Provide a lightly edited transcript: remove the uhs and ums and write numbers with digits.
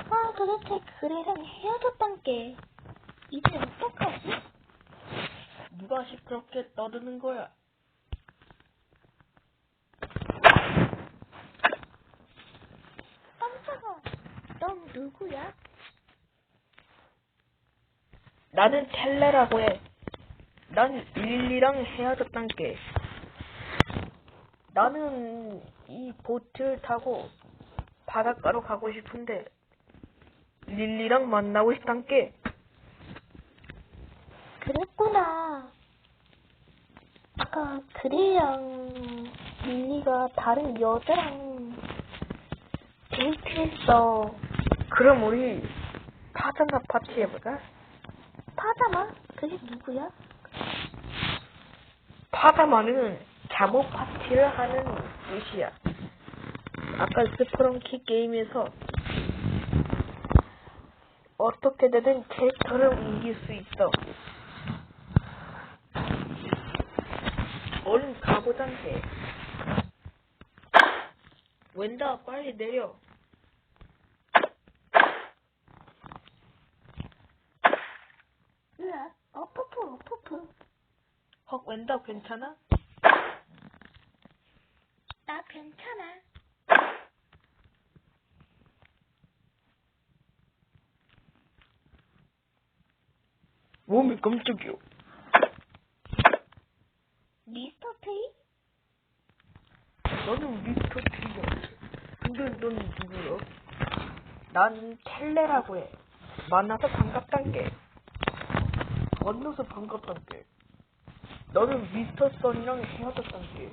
아, 도대체 그래랑 헤어졌단 게 이제 어떡하지? 누가 시끄럽게 떠드는 거야? 깜짝아, 넌 누구야? 나는 텔레라고 해. 난 릴리랑 헤어졌단 게. 나는 이 보트를 타고 바닷가로 가고 싶은데 릴리랑 만나고 싶단 게. 그랬구나. 아까 그레이랑 릴리가 다른 여자랑 데이트했어. 그럼 우리 파자마 파티 해볼까? 파자마? 그게 누구야? 파자마는 잠옷 파티를 하는 뜻이야. 아까 스프렁키 게임에서 어떻게든 캐릭터를 옮길 수 있어. 얼른 가보잔테. 웬다, 빨리 내려. 으악, 어푸푸. 헉, 웬다, 괜찮아? 나 괜찮아. 몸이 깜짝이야. 미스터 트이? 너는 미스터 T야. 근데 넌 누구야? 난 텔레라고 해. 만나서 반갑단 게. 만나서 반갑단 게. 너는 미스터 선이랑 헤어졌단 게.